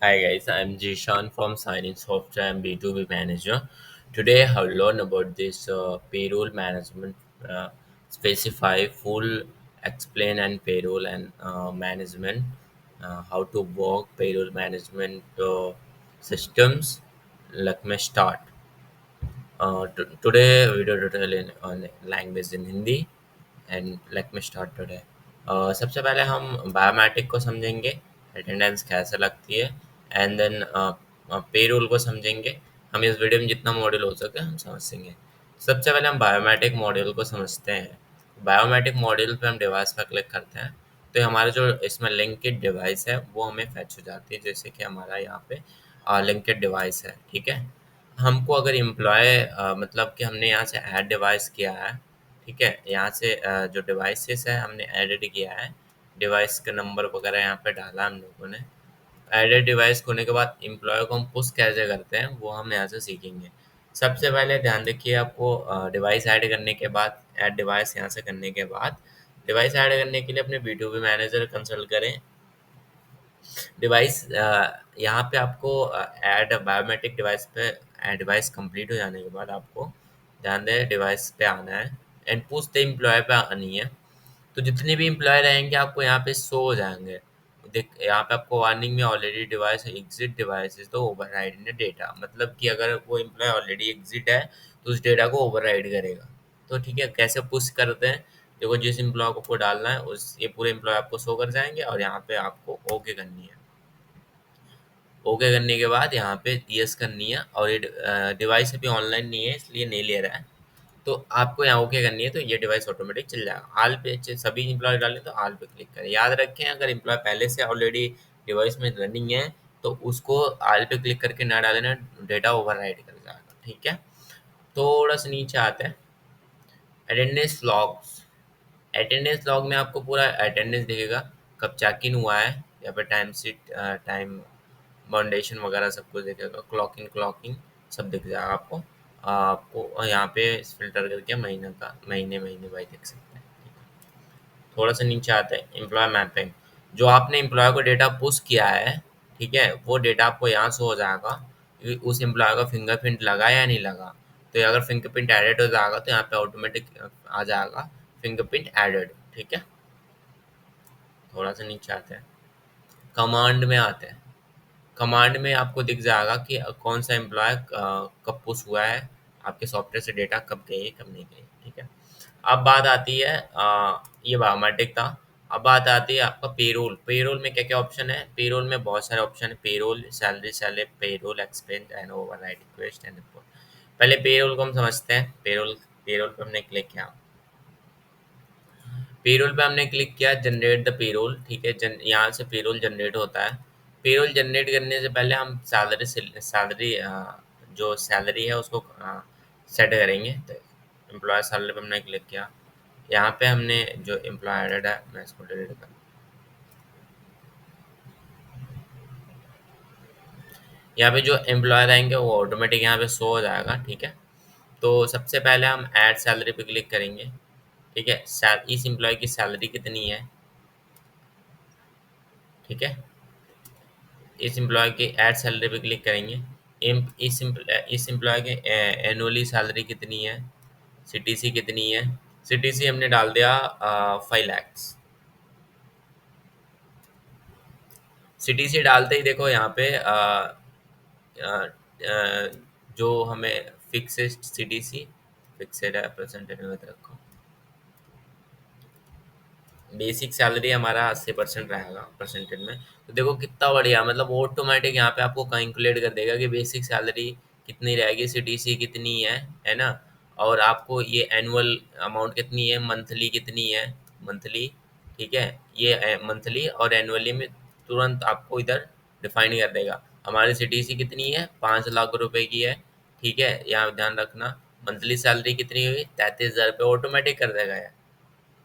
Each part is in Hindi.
Hi guys, I'm Jishan from Signing Software and B2B Manager. Today I'll learn about this payroll management, specify full explain and payroll and management, how to work payroll management systems. Let me start. Today video tutorial on language in Hindi and let me start today. सबसे पहले हम बायोमेट्रिक को समझेंगे, अटेंडेंस कैसे लगती है एंड देन पेरोल को समझेंगे। हम इस वीडियो में जितना मॉड्यूल हो सके हम समझेंगे। सबसे पहले हम बायोमेट्रिक मॉड्यूल को समझते हैं। बायोमेट्रिक मॉड्यूल पे हम डिवाइस पर क्लिक करते हैं तो हमारा जो इसमें लिंकेड डिवाइस है वो हमें फैच हो जाती है, जैसे कि हमारा यहाँ पे लिंकेड डिवाइस है। ठीक है, हमको अगर एम्प्लॉय मतलब कि हमने यहाँ से ऐड डिवाइस किया है। ठीक है, यहाँ से जो डिवाइसेस है हमने एडिट किया है, डिवाइस का नंबर वगैरह यहाँ पे डाला हम लोगों ने। एडेड डिवाइस होने के बाद एम्प्लॉय को हम पुश कैसे करते हैं वो हम यहाँ से सीखेंगे। सबसे पहले ध्यान रखिए, आपको डिवाइस ऐड करने के बाद, ऐड डिवाइस यहाँ से करने के बाद, डिवाइस ऐड करने के लिए अपने B2B मैनेजर कंसल्ट करें। डिवाइस यहाँ पे आपको ऐड बायोमेट्रिक डिवाइस पे ऐड डिवाइस कंप्लीट हो जाने के बाद आपको ध्यान दें डिवाइस पे आना है एंड पुश द एम्प्लॉय पे आनी है। तो जितने भी एम्प्लॉय रहेंगे आपको यहाँ पे शो हो जाएंगे। देख यहाँ पे आपको वार्निंग में already device exit device is तो ओवरराइड इन डेटा, मतलब कि अगर वो एम्प्लॉय ऑलरेडी एग्जिट है तो उस डेटा को ओवरराइड करेगा। तो ठीक है, कैसे पुश करते हैं, देखो जिस एम्प्लॉय को डालना है उस ये पूरे एम्प्लॉय आपको शो कर जाएंगे और यहाँ पे आपको ओके करनी है। ओके करने के बाद यहाँ पे यस करनी है और ये डिवाइस अभी ऑनलाइन नहीं है इसलिए नहीं ले रहा है। तो आपको यहाँ ओके करनी है तो ये डिवाइस ऑटोमेटिक चल जाएगा। आल पे सभी एम्प्लॉय डालें तो आल पे क्लिक करें। याद रखें, अगर एम्प्लॉय पहले से ऑलरेडी डिवाइस में रनिंग है तो उसको आल पे क्लिक करके ना डालें, डेटा ओवरराइड कर जाएगा। ठीक है, थोड़ा सा नीचे आते हैं, अटेंडेंस लॉग्स। अटेंडेंस लॉग में आपको पूरा अटेंडेंस दिखेगा, कब चेक इन हुआ है, या फिर टाइम सीट, टाइम बाउंडेशन वगैरह सब कुछ दिखेगा, क्लॉकिंग सब दिख जाएगा आपको। आपको यहाँ पे फिल्टर करके महीने का महीने महीने वाइज देख सकते हैं। थोड़ा सा नीचे आता है एम्प्लॉय मैपिंग। जो आपने एम्प्लॉय को डेटा पुश किया है, ठीक है, वो डेटा आपको यहाँ से हो जाएगा कि उस एम्प्लॉय का फिंगरप्रिंट लगा या नहीं लगा। तो अगर फिंगरप्रिंट एडेड हो जाएगा तो यहाँ पे ऑटोमेटिक आ जाएगा फिंगरप्रिंट एडेड। ठीक है, थोड़ा सा नीचे आते हैं, कमांड में आते हैं। कमांड में आपको दिख जाएगा कि कौन सा एम्प्लॉय कब पुश हुआ है, आपके सॉफ्टवेयर से डेटा कब गई है कब नहीं गई। ठीक है, अब बात आती है ये बायोमेट्रिक था। अब बात आती है आपका पेरोल। पेरोल में क्या क्या ऑप्शन है, पेरोल में बहुत सारे ऑप्शन है, payroll, salary salary, payroll expense and override request and report. पहले पेरोल को हम समझते हैं। पेरोल, पेरोल पे हमने क्लिक किया, पेरोल पे हमने क्लिक किया, जनरेट द पेरोल। ठीक है, यहाँ से पेरोल जनरेट होता है। पेरोल जनरेट करने से पहले हम सैलरी जो सैलरी है उसको सेट करेंगे। तो एम्प्लॉय सैलरी पे हमने क्लिक किया, यहाँ पे हमने जो एम्प्लॉय एडेड है मैं इसको डिलीट कर, यहाँ पे जो एम्प्लॉय रहेंगे वो ऑटोमेटिक यहाँ पे शो हो जाएगा। ठीक है, तो सबसे पहले हम ऐड सैलरी पे क्लिक करेंगे। ठीक है, इस एम्प्लॉय की सैलरी कितनी है। ठीक है, इस एम्प्लॉय के ऐड सैलरी पे क्लिक करेंगे। इस एम्प्लॉय के एनुअली सैलरी कितनी है, सीटीसी कितनी है। सीटीसी हमने डाल दिया 5 lakhs। सीटीसी डालते ही देखो यहाँ पे अ, अ, जो हमें फिक्स्ड सीटीसी, फिक्स्ड है परसेंटेज में मत रखो। बेसिक सैलरी हमारा 80% रहेगा परसेंटेज में। तो देखो कितना बढ़िया, मतलब ऑटोमेटिक यहाँ पे आपको कैलकुलेट कर देगा कि बेसिक सैलरी कितनी रहेगी, सीटीसी कितनी है ना। और आपको ये एनुअल अमाउंट कितनी है, मंथली कितनी है, मंथली। ठीक है, ये मंथली और एनुअली में तुरंत आपको इधर डिफाइन कर देगा। हमारी सीटीसी कितनी है, 5 लाख रुपए की है। ठीक है, यहाँ ध्यान रखना। मंथली सैलरी कितनी हुई, 33,000 रुपये, ऑटोमेटिक कर देगा यार।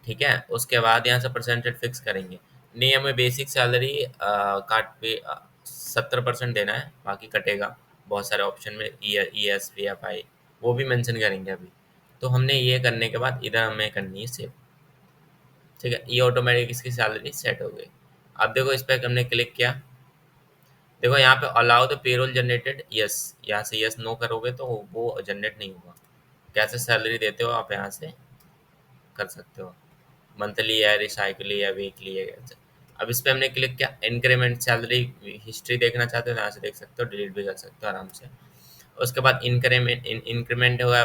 ठीक है, उसके बाद यहाँ से परसेंटेज फिक्स करेंगे। नहीं, हमें बेसिक सैलरी काट पे 70% देना है, बाकी कटेगा बहुत सारे ऑप्शन में, ESVFI वो भी मेंशन करेंगे अभी। तो हमने ये करने के बाद इधर हमें करनी है सेव। ठीक है, ये ऑटोमेटिक इसकी सैलरी सेट हो गई। अब देखो इस पर हमने क्लिक किया, देखो यहाँ पे allow the payroll generated, yes, यहाँ से यस नो करोगे तो वो जनरेट नहीं होगा। कैसे सैलरी देते हो आप यहाँ से कर सकते हो, मंथली है, रिसाइकली है, वीकली है, कैसे। अब इस पे हमने क्लिक किया, इंक्रीमेंट सैलरी हिस्ट्री देखना चाहते हो तो यहाँ से देख सकते हो, डिलीट भी कर सकते हो आराम से। उसके बाद इंक्रीमेंट इंक्रीमेंट हुआ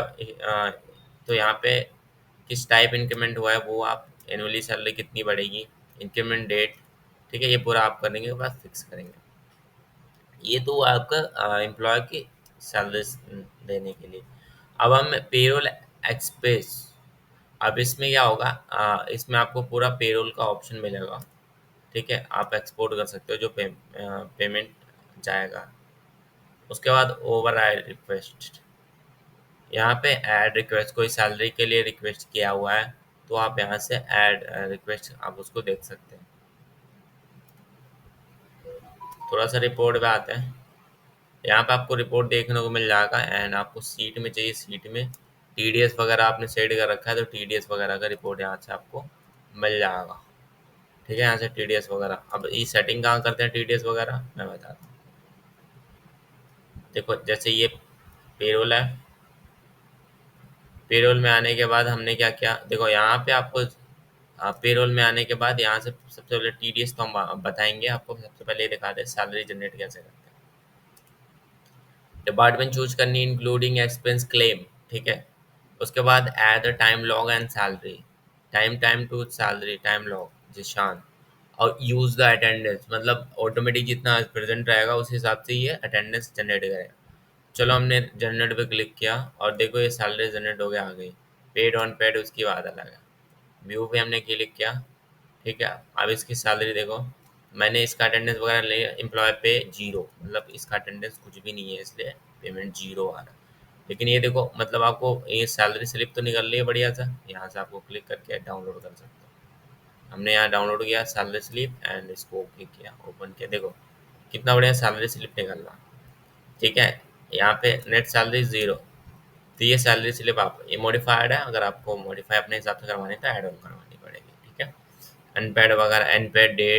तो यहाँ पे किस टाइप इंक्रीमेंट हुआ है वो आप, एनुअली सैलरी कितनी बढ़ेगी, इंक्रीमेंट डेट, ठीक है, ये पूरा आप करने के बाद फिक्स करेंगे। ये तो आपका एम्प्लॉय की सैलरी देने के लिए। अब हम पेरोल एक्सप्रेस, अब इसमें क्या होगा, इसमें आपको पूरा पेरोल का ऑप्शन मिलेगा, ठीक है, आप एक्सपोर्ट कर सकते हो जो पेमेंट जाएगा। उसके बाद ओवर रिक्वेस्ट, यहाँ पे ऐड रिक्वेस्ट, कोई सैलरी के लिए रिक्वेस्ट किया हुआ है तो आप यहाँ से ऐड रिक्वेस्ट आप उसको देख सकते हैं। थोड़ा सा रिपोर्ट पे आते हैं, यहाँ पे आपको रिपोर्ट देखने को मिल जाएगा। एंड आपको सीट में चाहिए, सीट में टीडीएस वगैरह आपने सेट कर रखा है तो टीडीएस वगैरह का रिपोर्ट यहाँ से आपको मिल जाएगा, ठीक है। यहाँ से टीडीएस वगैरह, अब ये सेटिंग कहाँ करते हैं टीडीएस वगैरह मैं बताता हूँ। देखो जैसे ये पेरोल है, पेरोल में आने के बाद हमने क्या किया, देखो यहाँ पे आपको पेरोल में आने के बाद यहाँ से सबसे पहले टीडीएस तो हम बताएंगे आपको, सबसे पहले ये दिखा दे सैलरी जनरेट कैसे करते हैं। डिपार्टमेंट चूज करनी इंक्लूडिंग एक्सपेंस क्लेम, ठीक है। उसके बाद add the time log and salary, time time to salary time log Zeeshan, और यूज द अटेंडेंस, मतलब ऑटोमेटिक जितना प्रेजेंट रहेगा उस हिसाब से ये अटेंडेंस जनरेट करेगा। चलो हमने जनरेट पे क्लिक किया और देखो ये सैलरी जनरेट हो गया, आ गई। पेड ऑन पेड उसकी बात अलग है। व्यू पे हमने क्लिक किया, ठीक है। अब इसकी सैलरी देखो, मैंने इसका अटेंडेंस वगैरह लिया, एम्प्लॉय पे जीरो, मतलब इसका अटेंडेंस कुछ भी नहीं है इसलिए पेमेंट जीरो आ रहा है। लेकिन ये देखो, मतलब आपको ये सैलरी स्लिप तो निकल रही है बढ़िया सा, यहाँ से आपको क्लिक करके डाउनलोड कर सकते हो। हमने यहाँ डाउनलोड किया सैलरी स्लिप एंड इसको क्लिक किया, ओपन किया, देखो कितना बढ़िया सैलरी स्लिप निकल रहा, ठीक है। यहाँ पे नेट सैलरी जीरो, तो ये सैलरी स्लिप आप, ये मॉडिफाइड है, अगर आपको मॉडिफाई अपने हिसाब से करवानी है तो ऐड ऑन करवानी पड़ेगी, ठीक है। अनपेड वगैरह, अनपेड डेट